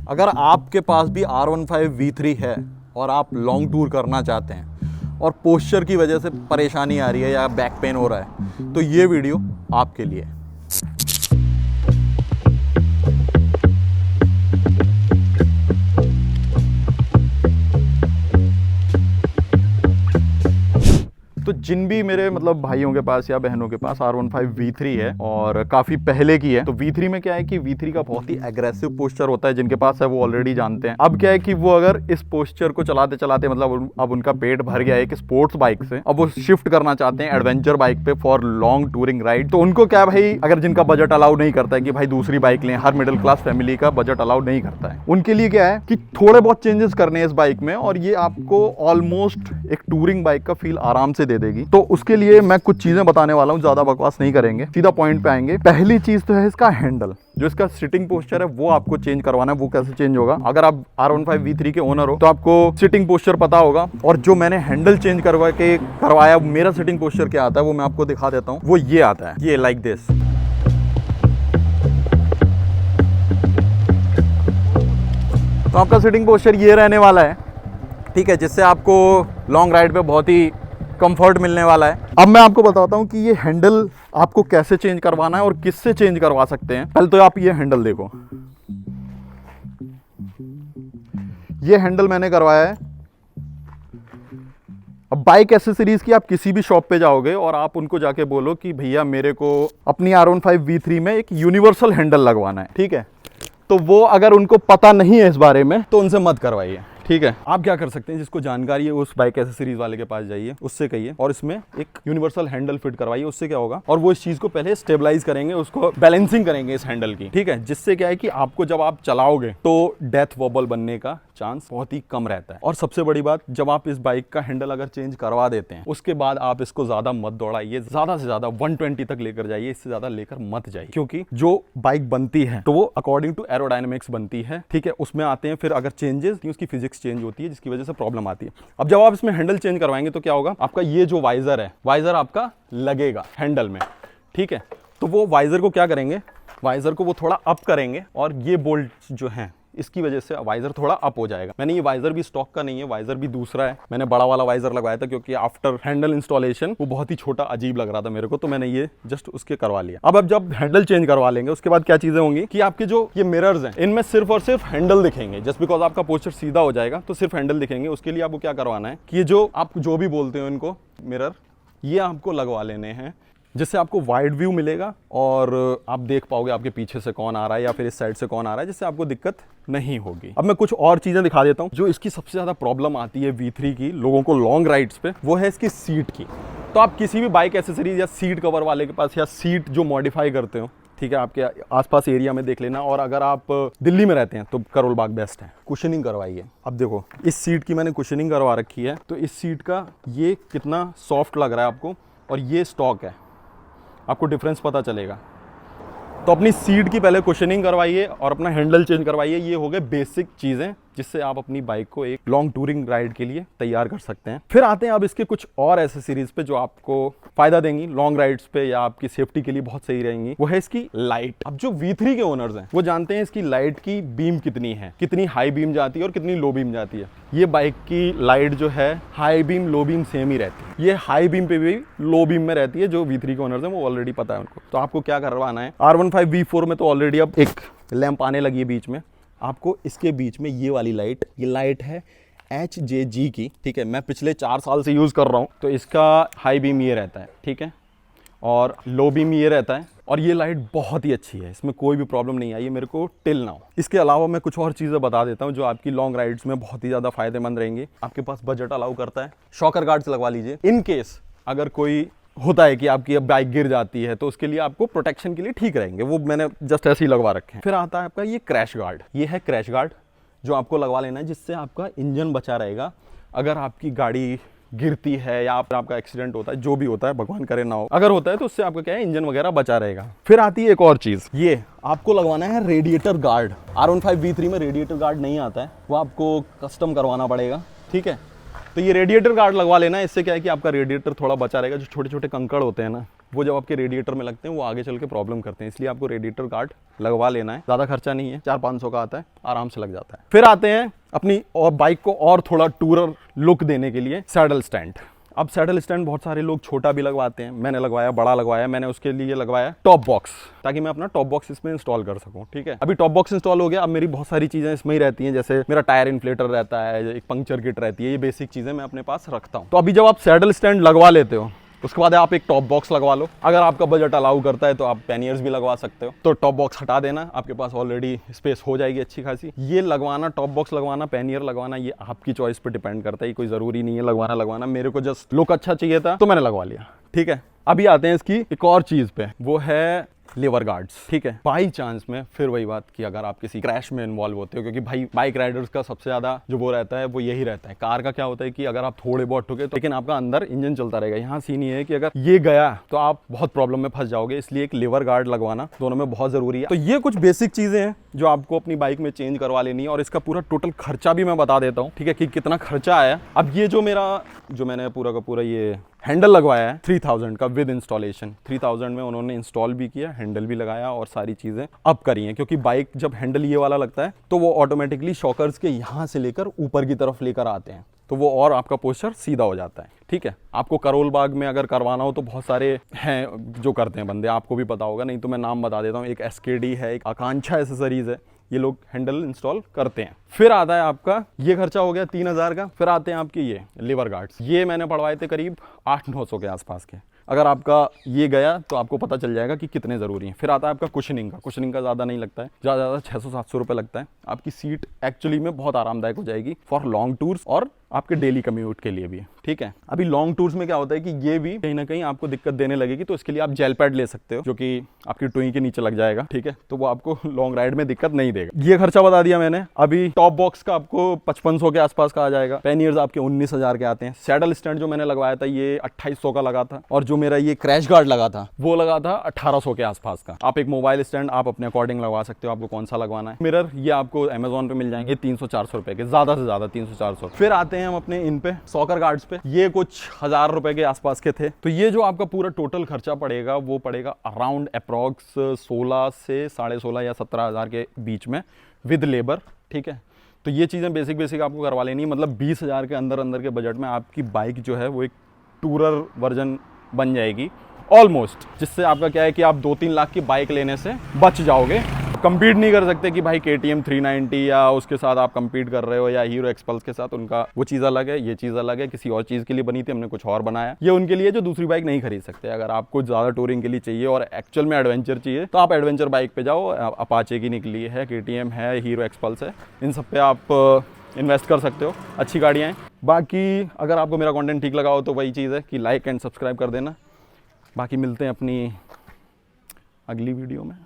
अगर आपके पास भी R15 V3 है और आप लॉन्ग टूर करना चाहते हैं और पोस्चर की वजह से परेशानी आ रही है या बैक पेन हो रहा है, तो ये वीडियो आपके लिए। तो जिन भी मेरे मतलब भाइयों के पास या बहनों के पास R15 V3 है और काफ़ी पहले की है, तो V3 में क्या है कि V3 का बहुत ही एग्रेसिव पोस्चर होता है। जिनके पास है वो ऑलरेडी जानते हैं। अब क्या है कि वो अगर इस पोस्चर को चलाते चलाते मतलब अब उनका पेट भर गया है एक स्पोर्ट्स बाइक से, अब वो शिफ्ट करना चाहते हैं एडवेंचर बाइक पे फॉर लॉन्ग टूरिंग राइड, तो उनको क्या भाई, अगर जिनका बजट अलाउ नहीं करता है कि भाई दूसरी बाइक लें, हर मिडिल क्लास फैमिली का बजट अलाउ नहीं करता है, उनके लिए क्या है कि थोड़े बहुत चेंजेस करने हैं इस बाइक में और ये आपको ऑलमोस्ट एक टूरिंग बाइक का फील आराम से दे देगी। तो उसके लिए मैं कुछ चीजें बताने वाला हूं, ज्यादा बकवास नहीं करेंगे, सीधा पॉइंट पे आएंगे। पहली चीज तो है इसका हैंडल, जो इसका सिटिंग पोस्चर है वो आपको चेंज करवाना है। वो कैसे चेंज होगा? अगर आप R15 V3 के ओनर हो तो आपको सिटिंग पोस्चर पता होगा, और जो मैंने हैंडल चेंज करवाया मेरा सिटिंग पोस्चर क्या आता है वो मैं आपको दिखा देता हूं। वो ये आता है, ये लाइक दिस। तो आपका सिटिंग पोस्चर ये रहने वाला है, ठीक है, जिससे आपको लॉन्ग राइड पे बहुत ही कंफर्ट मिलने वाला है। अब मैं आपको बताता हूं कि ये हैंडल आपको कैसे चेंज करवाना है और किससे चेंज करवा सकते हैं। पहले तो आप ये हैंडल देखो, ये हैंडल मैंने करवाया है। अब बाइक एसेसरीज की आप किसी भी शॉप पे जाओगे और आप उनको जाके बोलो कि भैया मेरे को अपनी R15 V3 में एक यूनिवर्सल हैंडल लगवाना है, ठीक है, तो वो अगर उनको पता नहीं है इस बारे में तो उनसे मत करवाइए, ठीक है। आप क्या कर सकते हैं, जिसको जानकारी है उस बाइक एसेसरीज वाले के पास जाइए, उससे कहिए और इसमें एक यूनिवर्सल हैंडल फिट करवाइए। उससे क्या होगा, और वो इस चीज को पहले स्टेबलाइज करेंगे, उसको बैलेंसिंग करेंगे इस हैंडल की, ठीक है, जिससे क्या है कि आपको जब आप चलाओगे तो डेथ वॉबल बनने का चांस बहुत ही कम रहता है। और सबसे बड़ी बात, जब आप इस बाइक का हैंडल अगर चेंज करवा देते हैं उसके बाद आप इसको ज्यादा मत दौड़ाइए, ज्यादा से ज्यादा 120 तक लेकर जाइए, इससे ज्यादा लेकर मत जाइए, क्योंकि जो बाइक बनती है तो वो अकॉर्डिंग टू एरोडायनेमिक्स बनती है, ठीक है। उसमें आते हैं फिर अगर चेंजेस, उसकी फिजिक्स चेंज होती है जिसकी वजह से प्रॉब्लम आती है। अब जब आप इसमें हैंडल चेंज करवाएंगे तो क्या होगा, आपका ये जो वाइजर है, वाइजर आपका लगेगा हैंडल में, ठीक है। तो वो वाइजर को क्या करेंगे, वाइजर को वो थोड़ा अप करेंगे और ये बोल्ट जो है इसकी वजह से वाइजर थोड़ा अप हो जाएगा। मैंने ये वाइजर भी स्टॉक का नहीं है, वाइजर भी दूसरा है। मैंने बड़ा वाला वाइजर लगवाया था क्योंकि आफ्टर हैंडल इंस्टॉलेशन वो बहुत ही छोटा अजीब लग रहा था मेरे को, तो मैंने ये जस्ट उसके करवा लिया। अब जब हैंडल चेंज करवा लेंगे उसके बाद क्या चीजें होंगी कि आपके जो ये मिरर्स हैं इनमें सिर्फ और सिर्फ हैंडल दिखेंगे। जस्ट बिकॉज आपका पोस्चर सीधा हो जाएगा तो सिर्फ हैंडल दिखेंगे। उसके लिए आपको क्या करवाना है कि ये जो आप जो भी बोलते हो इनको मिरर, ये आपको लगवा लेने हैं, जिससे आपको वाइड व्यू मिलेगा और आप देख पाओगे आपके पीछे से कौन आ रहा है या फिर इस साइड से कौन आ रहा है, जिससे आपको दिक्कत नहीं होगी। अब मैं कुछ और चीजें दिखा देता हूं। जो इसकी सबसे ज्यादा प्रॉब्लम आती है V3 की लोगों को लॉन्ग राइड्स पे, वो है इसकी सीट की। तो आप किसी भी बाइक एसेसरीज या सीट कवर वाले के पास या सीट जो मॉडिफाई करते हो, ठीक है, आपके आसपास एरिया में देख लेना, और अगर आप दिल्ली में रहते हैं तो करोल बाग बेस्ट है। कुशनिंग करवाइए। अब देखो इस सीट की मैंने कुशनिंग करवा रखी है, तो इस सीट का ये कितना सॉफ्ट लग रहा है आपको, और ये स्टॉक है, आपको डिफरेंस पता चलेगा। तो अपनी सीट की पहले कुशनिंग करवाइए और अपना हैंडल चेंज करवाइए। ये हो गए बेसिक चीज़ें जिससे आप अपनी बाइक को एक लॉन्ग टूरिंग राइड के लिए तैयार कर सकते हैं। फिर आते हैं अब इसके कुछ और एसेसरीज पे जो आपको फायदा देंगी लॉन्ग राइड्स पे या आपकी सेफ्टी के लिए बहुत सही रहेंगी। वो है इसकी लाइट। अब जो V3 के ओनर्स हैं वो जानते हैं इसकी लाइट की बीम कितनी है, कितनी हाई बीम जाती है और कितनी लो बीम जाती है। ये बाइक की लाइट जो है high beam low beam same ही रहती है। ये हाई बीम पे भी लो बीम में रहती है। जो V3 के ओनर्स हैं वो ऑलरेडी पता है उनको। तो आपको क्या करवाना है, R15 V4 में तो ऑलरेडी अब एक लैंप आने लगी है बीच में, आपको इसके बीच में ये वाली लाइट, ये लाइट है HJG की, ठीक है, मैं पिछले 4 साल से यूज़ कर रहा हूँ। तो इसका हाई बीम ये रहता है, ठीक है, और लो बीम ये रहता है, और ये लाइट बहुत ही अच्छी है, इसमें कोई भी प्रॉब्लम नहीं आई है मेरे को टिल नाउ। इसके अलावा मैं कुछ और चीज़ें बता देता हूँ जो आपकी लॉन्ग राइड्स में बहुत ही ज़्यादा फायदेमंद रहेंगी। आपके पास बजट अलाउ करता है, शॉकर गार्ड्स लगवा लीजिए। इन केस अगर कोई होता है कि आपकी अब बाइक गिर जाती है तो उसके लिए आपको प्रोटेक्शन के लिए ठीक रहेंगे, वो मैंने जस्ट ऐसे ही लगवा रखे हैं। फिर आता है आपका ये क्रैश गार्ड। ये है क्रैश गार्ड जो आपको लगवा लेना है, जिससे आपका इंजन बचा रहेगा। अगर आपकी गाड़ी गिरती है या आपका एक्सीडेंट होता है, जो भी होता है, भगवान करे ना हो, अगर होता है तो उससे आपका क्या है, इंजन वगैरह बचा रहेगा। फिर आती है एक और चीज़, ये आपको लगवाना है रेडिएटर गार्ड। R15 V3 में रेडिएटर गार्ड नहीं आता है, वो आपको कस्टम करवाना पड़ेगा, ठीक है। तो ये रेडिएटर गार्ड लगवा लेना, इससे क्या है कि आपका रेडिएटर थोड़ा बचा रहेगा। जो छोटे छोटे कंकड़ होते हैं ना, वो जब आपके रेडिएटर में लगते हैं वो आगे चल के प्रॉब्लम करते हैं, इसलिए आपको रेडिएटर गार्ड लगवा लेना है। ज़्यादा खर्चा नहीं है, 400-500 का आता है, आराम से लग जाता है। फिर आते हैं अपनी और बाइक को और थोड़ा टूरर लुक देने के लिए सैडल स्टैंड। अब सैडल स्टैंड बहुत सारे लोग छोटा भी लगवाते हैं, मैंने लगवाया, बड़ा लगवाया। मैंने उसके लिए लगवाया टॉप बॉक्स, ताकि मैं अपना टॉप बॉक्स इसमें इंस्टॉल कर सकूं। ठीक है, अभी टॉप बॉक्स इंस्टॉल हो गया। अब मेरी बहुत सारी चीज़ें इसमें ही रहती हैं, जैसे मेरा टायर इन्फ्लेटर रहता है, एक पंक्चर किट रहती है, ये बेसिक चीज़ें मैं अपने पास रखता हूँ। तो अभी जब आप सैडल स्टैंड लगवा लेते हो उसके बाद आप एक टॉप बॉक्स लगवा लो। अगर आपका बजट अलाउ करता है तो आप पैनियर्स भी लगवा सकते हो। तो टॉप बॉक्स हटा देना, आपके पास ऑलरेडी स्पेस हो जाएगी अच्छी खासी। ये लगवाना, टॉप बॉक्स लगवाना, पैनियर लगवाना, ये आपकी चॉइस पे डिपेंड करता है, कोई ज़रूरी नहीं है लगवाना। मेरे को जस्ट लुक अच्छा चाहिए था तो मैंने लगवा लिया। ठीक है, अभी आते हैं इसकी एक और चीज़ पे, वो है लीवर गार्ड्स। ठीक है, बाई चांस में फिर वही बात कि अगर आप किसी क्रैश में इन्वॉल्व होते हो, क्योंकि भाई बाइक राइडर्स का सबसे ज़्यादा जो वो रहता है वो यही रहता है। कार का क्या होता है कि अगर आप थोड़े बहुत ठुके तो लेकिन आपका अंदर इंजन चलता रहेगा। यहाँ सीन ये है कि अगर ये गया तो आप बहुत प्रॉब्लम में फंस जाओगे, इसलिए एक लीवर गार्ड लगवाना दोनों में बहुत ज़रूरी है। तो ये कुछ बेसिक चीज़ें हैं जो आपको अपनी बाइक में चेंज करवा लेनी है, और इसका पूरा टोटल खर्चा भी मैं बता देता हूँ। ठीक है, कि कितना खर्चा आया। अब ये जो मैंने पूरा का पूरा ये हैंडल लगवाया है 3000 का विद इंस्टॉलेशन, 3000 में उन्होंने इंस्टॉल भी किया, हैंडल भी लगाया और सारी चीज़ें अब करी हैं। क्योंकि बाइक जब हैंडल ये वाला लगता है तो वो ऑटोमेटिकली शॉकर्स के यहाँ से लेकर ऊपर की तरफ लेकर आते हैं, तो वो और आपका पोस्चर सीधा हो जाता है। ठीक है, आपको करोल बाग में अगर करवाना हो तो बहुत सारे हैं जो करते हैं बंदे, आपको भी पता होगा, नहीं तो मैं नाम बता देता हूँ। एक SKD है, एक आकांक्षा एसेसरीज है, ये लोग हैंडल इंस्टॉल करते हैं। फिर आता है आपका ये खर्चा हो गया 3000 का। फिर आते हैं आपके ये लीवर गार्ड्स, ये मैंने पड़वाए थे करीब 800-900 के आसपास के। अगर आपका ये गया तो आपको पता चल जाएगा कि कितने ज़रूरी हैं। फिर आता है आपका कुशनिंग का ज़्यादा नहीं लगता है, ज़्यादा 600-700 रुपये लगता है। आपकी सीट एक्चुअली में बहुत आरामदायक हो जाएगी फॉर लॉन्ग टूर्स और आपके डेली कम्यूट के लिए भी। ठीक है, अभी लॉन्ग टूर्स में क्या होता है कि ये भी कहीं ना कहीं आपको दिक्कत देने लगेगी, तो इसके लिए आप जेल पैड ले सकते हो, जो कि आपकी टुई के नीचे लग जाएगा। ठीक है, तो वो आपको लॉन्ग राइड में दिक्कत नहीं देगा। ये खर्चा बता दिया मैंने। अभी टॉप बॉक्स का आपको 5500 के आसपास का आ जाएगा। पैनियर्स आपके 19000 के आते हैं। सैडल स्टैंड जो मैंने लगवाया था ये 2800 का लगा था, और जो मेरा ये क्रैश गार्ड लगा था वो लगा था 1800 के आसपास का। आप एक मोबाइल स्टैंड आप अपने अकॉर्डिंग लगवा सकते हो, आपको कौन सा लगवाना है। मिरर ये आपको अमेजोन पे मिल जाएंगे 300-400 रुपए के, ज्यादा से ज्यादा 300-400। फिर आते हैं हम अपने इन पे सॉकर गार्ड्स पे, ये कुछ 1000 रुपए के आसपास के थे। तो ये जो आपका पूरा टोटल खर्चा पड़ेगा वो पड़ेगा अराउंड अप्रॉक्स 16 से 16.5 या 17,000 के बीच में विद लेबर। ठीक है, तो ये चीज़ें बेसिक आपको करवा लेनी है। मतलब 20,000 के अंदर के बजट में आपकी बाइक जो है वो एक टूरर वर्जन बन जाएगी ऑलमोस्ट, जिससे आपका क्या है कि आप 2-3 लाख की बाइक लेने से बच जाओगे। कंपीट नहीं कर सकते कि भाई KTM 390 या उसके साथ आप कंपीट कर रहे हो, या हीरो एक्सपल्स के साथ, उनका वो चीज़ अलग है, ये चीज़ अलग है। किसी और चीज़ के लिए बनी थी, हमने कुछ और बनाया। ये उनके लिए जो दूसरी बाइक नहीं खरीद सकते। अगर आपको ज़्यादा टूरिंग के लिए चाहिए और एक्चुअल में एडवेंचर चाहिए तो आप एडवेंचर बाइक पे जाओ। अपाचे की निकली है, KTM है, हीरो एक्सपल्स है, इन सब पे आप इन्वेस्ट कर सकते हो, अच्छी गाड़ियाँ हैं। बाकी अगर आपको मेरा कंटेंट ठीक लगा हो तो वही चीज़ है कि लाइक एंड सब्सक्राइब कर देना। बाकी मिलते हैं अपनी अगली वीडियो में।